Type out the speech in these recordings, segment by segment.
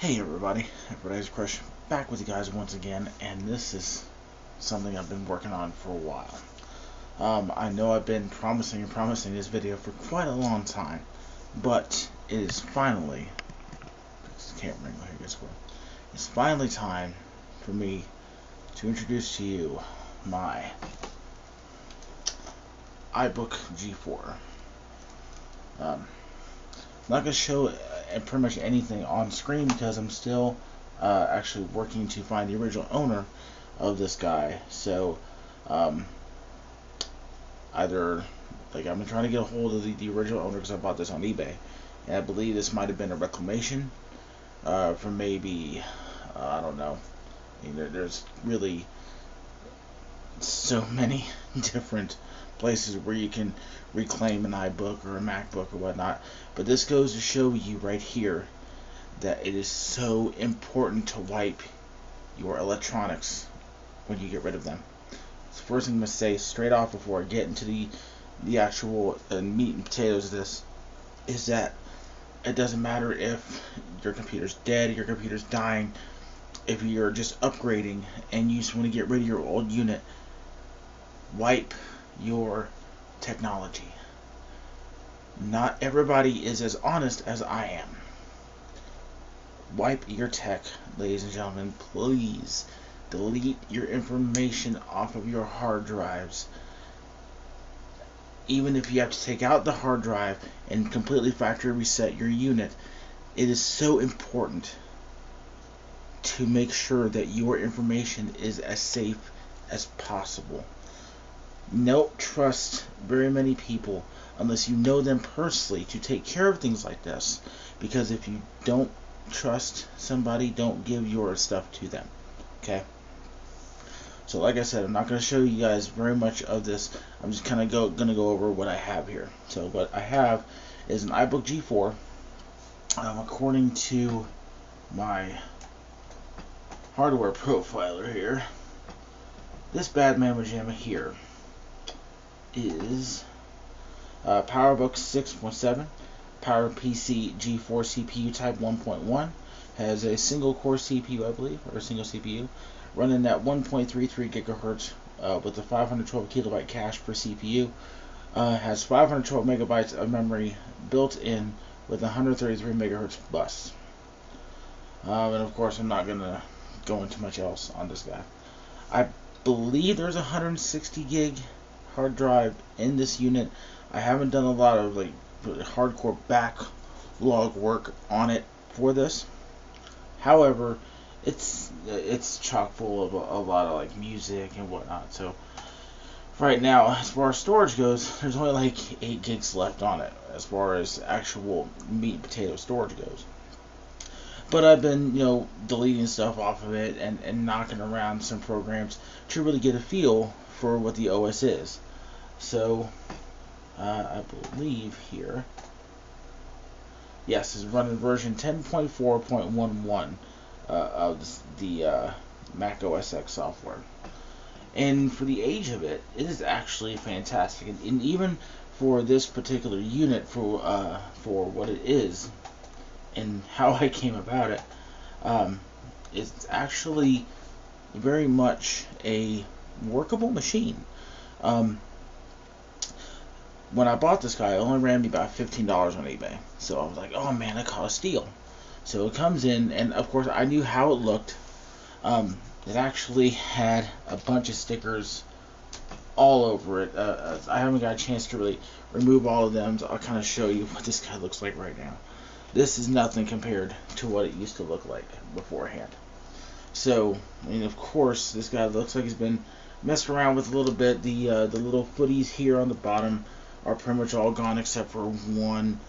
Hey everybody, AphroditesCrush back with you guys once again, and this is something I've been working on for a while. I know I've been promising this video for quite a long time, but it is finally, it's finally time for me to introduce to you my iBook G4. I'm not going to show pretty much anything on screen because I'm still actually working to find the original owner of this guy. So either I've been trying to get a hold of the original owner because I bought this on eBay, and I believe this might have been a reclamation for maybe I don't know. I mean, there's really so many different places where you can reclaim an iBook or a MacBook or whatnot, but this goes to show you right here that it is so important to wipe your electronics when you get rid of them. So first thing I'm going to say straight off before I get into the actual meat and potatoes of this is that it doesn't matter if your computer's dead, your computer's dying, if you're just upgrading and you just want to get rid of your old unit, wipe your technology. Not everybody is as honest as I am. Wipe your tech, ladies and gentlemen. Please delete your information off of your hard drives. Even if you have to take out the hard drive and completely factory reset your unit, it is so important to make sure that your information is as safe as possible. Don't trust very many people unless you know them personally to take care of things like this, because if you don't trust somebody, don't give your stuff to them. Okay? So like I said, I'm not going to show you guys very much of this. I'm just kind of going to go over what I have here. So what I have is an iBook G4. According to my hardware profiler here, this bad mamma jamma here is PowerBook 6.7, PowerPC G4 CPU Type 1.1, has a single core CPU, I believe, or a single CPU, running at 1.33 gigahertz with a 512 kilobyte cache per CPU, has 512 megabytes of memory built in with 133 megahertz bus. And of course, I'm not going to go into much else on this guy. I believe there's 160 gig hard drive in this unit. I haven't done a lot of hardcore backlog work on it for this. However, it's chock full of a lot of music and whatnot. So right now, as far as storage goes, there's only 8 gigs left on it as far as actual meat and potato storage goes. But I've been, deleting stuff off of it and knocking around some programs to really get a feel for what the OS is. So, I believe here, yes, it's running version 10.4.11 of the Mac OS X software. And for the age of it, it is actually fantastic. And even for this particular unit, for what it is, and how I came about it, it's actually very much a workable machine. When I bought this guy, it only ran me about $15 on eBay. So I was like, oh man, I caught a steal. So it comes in, and of course I knew how it looked. It actually had a bunch of stickers all over it. I haven't got a chance to really remove all of them, so I'll kind of show you what this guy looks like right now. This is nothing compared to what it used to look like beforehand. So, I mean, of course, this guy looks like he's been messed around with a little bit. The little footies here on the bottom are pretty much all gone except for one.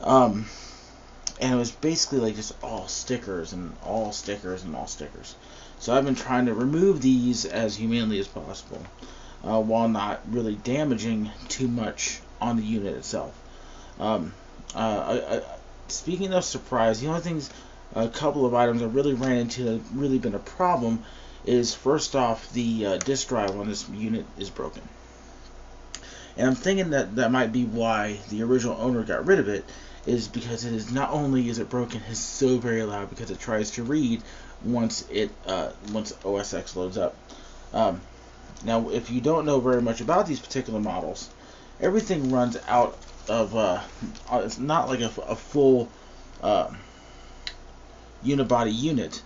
And it was basically just all stickers and all stickers and all stickers. So I've been trying to remove these as humanely as possible, while not really damaging too much on the unit itself. Speaking of surprise, the only things, a couple of items I really ran into that have really been a problem is, first off, the disk drive on this unit is broken. And I'm thinking that might be why the original owner got rid of it, is because it is not only is it broken, it's so very loud because it tries to read once OS X loads up. Now, if you don't know very much about these particular models, everything runs out of it's not like a full unibody unit.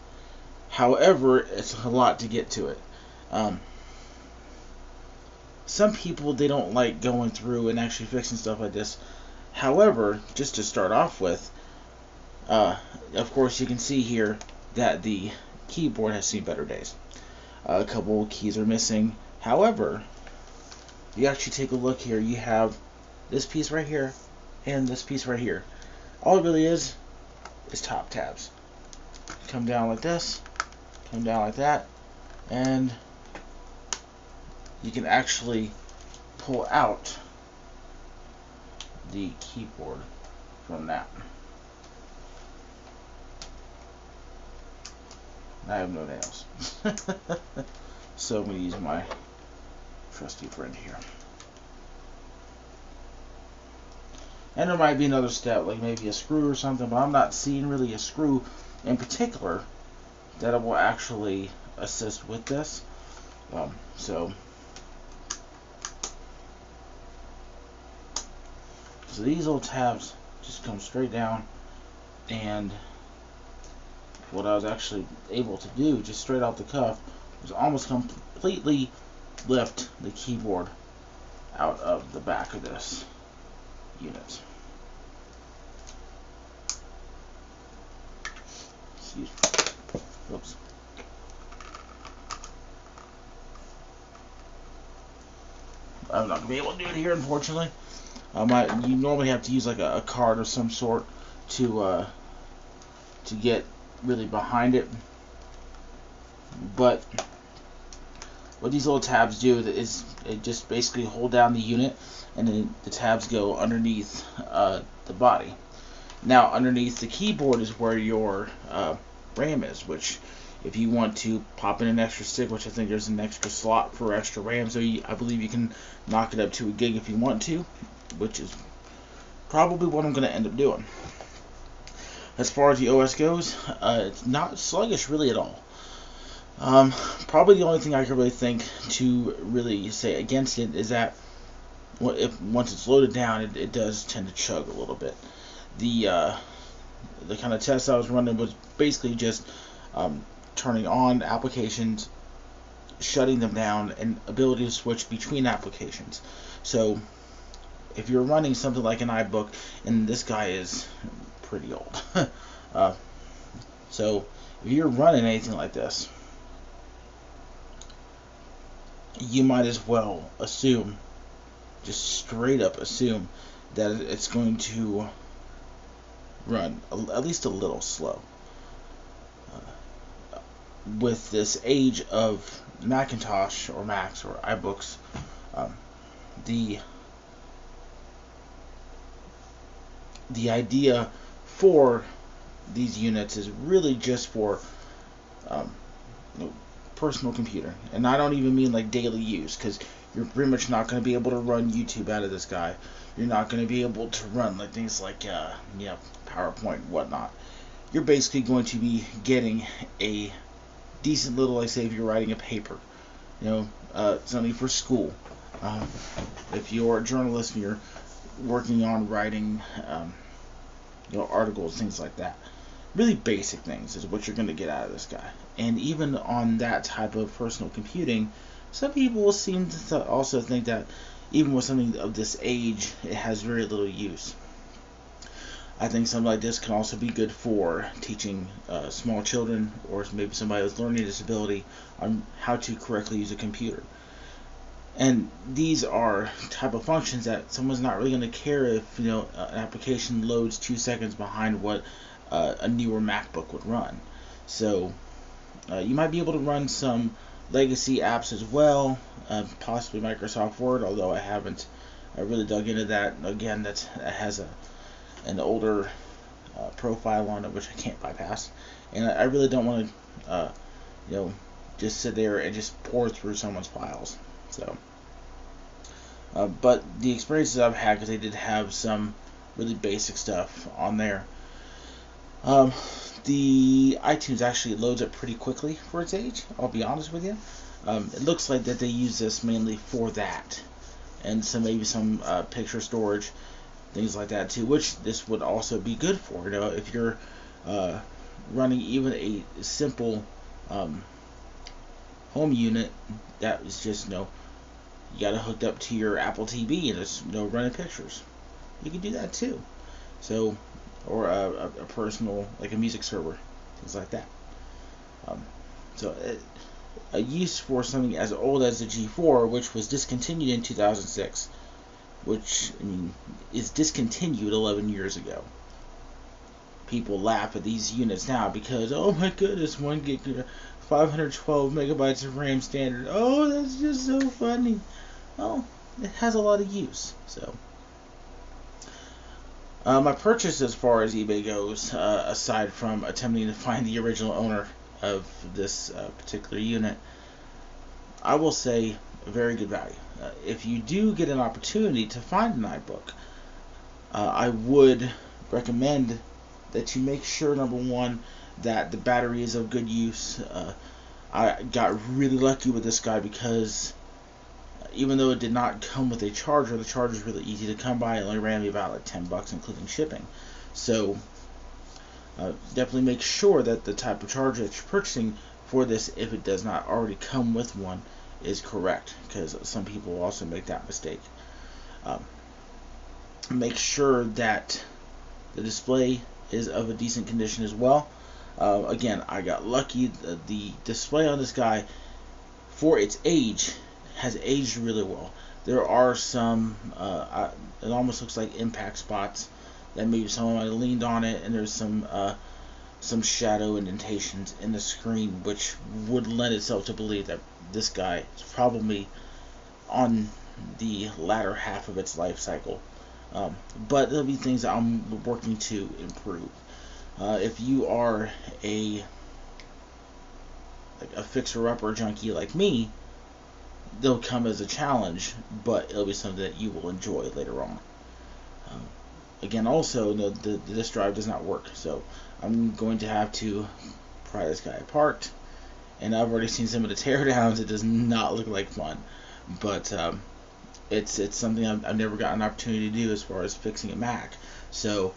However, it's a lot to get to it. Some people, they don't like going through and actually fixing stuff like this. However, just to start off with, of course you can see here that the keyboard has seen better days. A couple keys are missing. However, you actually take a look here, you have this piece right here and this piece right here. All it really is top tabs. Come down like this, come down like that, and you can actually pull out the keyboard from that. I have no nails. So I'm going to use my trusty friend here. And there might be another step, like maybe a screw or something, but I'm not seeing really a screw in particular that will actually assist with this. So these little tabs just come straight down, and what I was actually able to do just straight off the cuff was almost completely lift the keyboard out of the back of this unit. Excuse me. Oops. I'm not going to be able to do it here, unfortunately. You normally have to use like a card of some sort to get really behind it. But what these little tabs do is it just basically hold down the unit, and then the tabs go underneath the body. Now, underneath the keyboard is where your RAM is, which if you want to pop in an extra stick, which I think there's an extra slot for extra RAM, so I believe you can knock it up to 1 gig if you want to, which is probably what I'm going to end up doing. As far as the OS goes, it's not sluggish really at all. Probably the only thing I can really think to really say against it is that once it's loaded down, it does tend to chug a little bit. The kind of test I was running was basically just turning on applications, shutting them down, and ability to switch between applications. So if you're running something like an iBook, and this guy is pretty old, so if you're running anything like this, you might as well assume, just straight up assume, that it's going to run at least a little slow. With this age of Macintosh or Macs or iBooks, the idea for these units is really just for personal computer, and I don't even mean like daily use, because you're pretty much not going to be able to run YouTube out of this guy. You're not going to be able to run like things like PowerPoint and whatnot. You're basically going to be getting a decent little, like say if you're writing a paper, something for school. If you're a journalist and you're working on writing articles, things like that. Really basic things is what you're going to get out of this guy. And even on that type of personal computing, some people seem to also think that even with something of this age, it has very little use. I think something like this can also be good for teaching small children, or maybe somebody with learning disability, on how to correctly use a computer. And these are type of functions that someone's not really going to care if an application loads 2 seconds behind what a newer MacBook would run. So you might be able to run some legacy apps as well, possibly Microsoft Word, although I haven't really dug into that. Again, that has an older profile on it, which I can't bypass, and I really don't want to just sit there and just pour through someone's files. So but the experiences I've had, because they did have some really basic stuff on there. The iTunes actually loads up pretty quickly for its age, I'll be honest with you. It looks like that they use this mainly for that, and maybe some picture storage, things like that too, which this would also be good for. If you're running even a simple home unit that is just you got it hooked up to your Apple TV and it's running pictures, you can do that too. So, or a personal, like a music server, things like that. A use for something as old as the G4, which was discontinued in 2006, which is discontinued 11 years ago. People laugh at these units now because, oh my goodness, 1 gig, 512 megabytes of RAM standard. Oh, that's just so funny. Well, it has a lot of use. So, my purchase as far as eBay goes, aside from attempting to find the original owner of this particular unit, I will say a very good value. If you do get an opportunity to find an iBook, I would recommend that you make sure, number one, that the battery is of good use. I got really lucky with this guy because even though it did not come with a charger, the charger is really easy to come by. It only ran me about like $10 including shipping. So definitely make sure that the type of charger that you're purchasing for this, if it does not already come with one, is correct, because some people also make that mistake. Make sure that the display is of a decent condition as well. Again, I got lucky. The display on this guy, for its age, has aged really well. There are some, it almost looks like impact spots that maybe someone might have leaned on it, and there's some shadow indentations in the screen, which would lend itself to believe that this guy is probably on the latter half of its life cycle. But there'll be things that I'm working to improve. If you are a fixer-upper junkie like me, they'll come as a challenge, but it'll be something that you will enjoy later on. Again, also, the disk drive does not work, so I'm going to have to pry this guy apart, and I've already seen some of the teardowns. It does not look like fun, but it's something I've never gotten an opportunity to do as far as fixing a Mac. So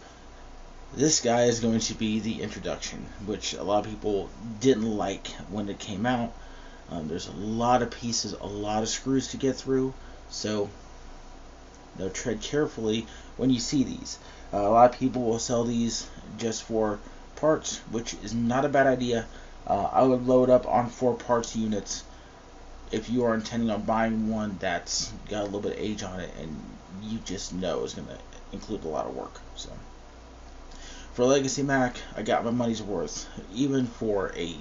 this guy is going to be the introduction, which a lot of people didn't like when it came out. There's a lot of pieces, a lot of screws to get through, so tread carefully when you see these. A lot of people will sell these just for parts, which is not a bad idea. I would load up on 4 parts units if you are intending on buying one that's got a little bit of age on it and you just know it's going to include a lot of work. So for a legacy Mac, I got my money's worth. Even for a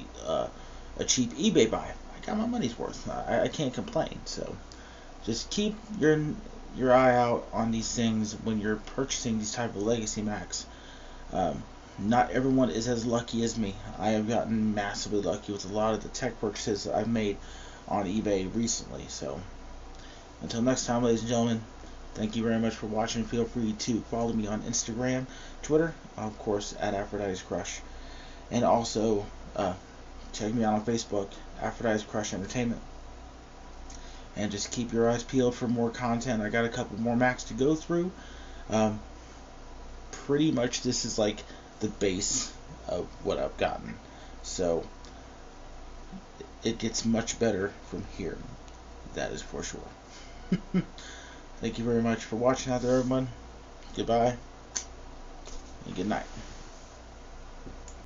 cheap eBay buy, I got my money's worth. I can't complain. So just keep your eye out on these things when you're purchasing these type of legacy Macs. Not everyone is as lucky as me. I have gotten massively lucky with a lot of the tech purchases that I've made on eBay recently. So until next time, ladies and gentlemen, thank you very much for watching. Feel free to follow me on Instagram, Twitter, of course, at AphroditesCrush, and also check me out on Facebook, AphroditesCrush Entertainment. And just keep your eyes peeled for more content. I got a couple more Macs to go through. Pretty much this is like the base of what I've gotten. So it gets much better from here. That is for sure. Thank you very much for watching out there, everyone. Goodbye and good night.